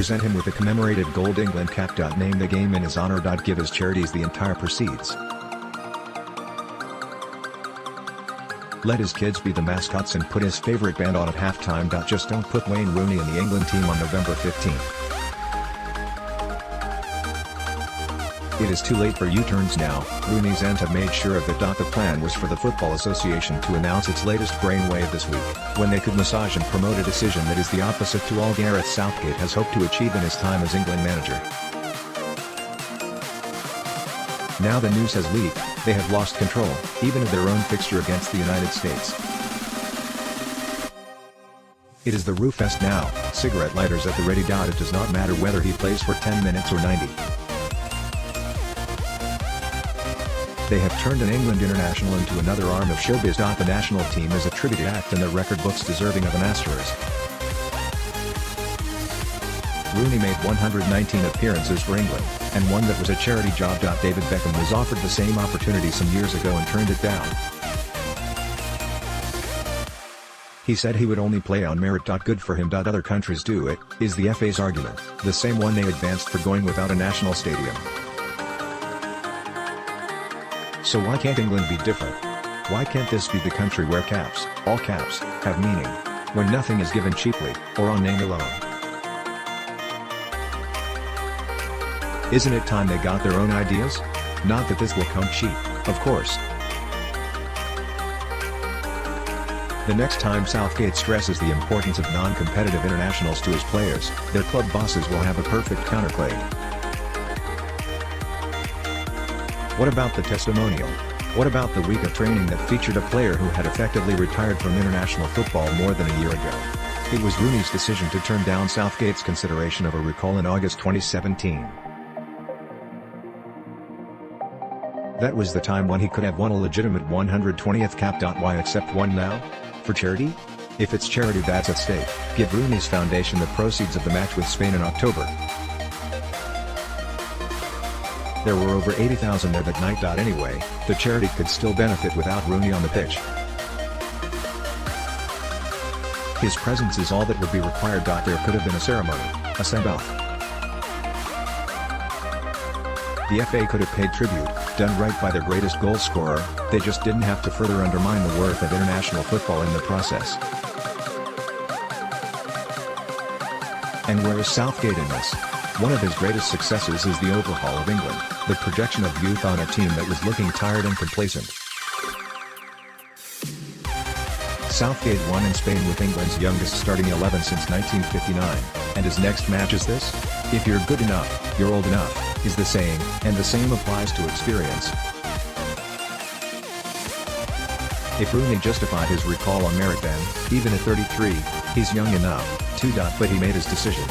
present him with a commemorated gold England cap.Name the game in his honour.Give as charities the entire proceeds. Let his kids be the mascots and put his favourite band on at half-time.Just don't put Wayne Rooney in the England team on November 15th. It is too late for U-turns now. Rooney's aunt have made sure of that. The plan was for the Football Association to announce its latest brainwave this week, when they could massage and promote a decision that is the opposite to all Gareth Southgate has hoped to achieve in his time as England manager. Now the news has leaked, they have lost control, even of their own fixture against the United States. It is the Roofest now, cigarette lighters at the ready. It does not matter whether he plays for 10 minutes or 90. They have turned an England international into another arm of showbiz. The national team is a tribute act in the record books deserving of an asterisk. Rooney made 119 appearances for England, and one that was a charity job. David Beckham was offered the same opportunity some years ago and turned it down. He said he would only play on merit.Good for him. Other countries do it, is the FA's argument, the same one they advanced for going without a national stadium. So why can't England be different? Why can't this be the country where caps, all caps, have meaning, when nothing is given cheaply, or on name alone? Isn't it time they got their own ideas? Not that this will come cheap, of course. The next time Southgate stresses the importance of non-competitive internationals to his players, their club bosses will have a perfect counterclaim. What about the testimonial? What about the week of training that featured a player who had effectively retired from international football more than a year ago? It was Rooney's decision to turn down Southgate's consideration of a recall in August 2017. That was the time when he could have won a legitimate 120th cap.Why accept one now? For charity? If it's charity that's at stake, give Rooney's foundation the proceeds of the match with Spain in October. There were over 80,000 there that night. Anyway, the charity could still benefit without Rooney on the pitch. His presence is all that would be required. There could have been a ceremony, a send-off. The FA could have paid tribute, done right by their greatest goal scorer, they just didn't have to further undermine the worth of international football in the process. And where is Southgate in this? One of his greatest successes is the overhaul of England, the projection of youth on a team that was looking tired and complacent. Southgate won in Spain with England's youngest starting 11 since 1959, and his next match is this? If you're good enough, you're old enough, is the saying, and the same applies to experience. If Rooney justified his recall on merit then, even at 33, he's young enough, but he made his decision.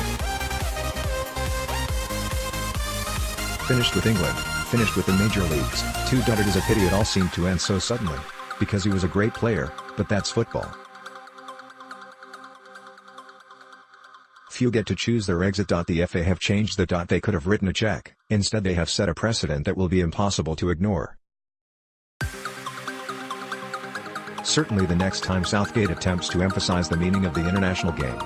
Finished with England, finished with the major leagues, It is a pity it all seemed to end so suddenly, because he was a great player, but that's football. Few get to choose their exit. The FA have changed the. They could have written a check, instead they have set a precedent that will be impossible to ignore. Certainly the next time Southgate attempts to emphasize the meaning of the international game,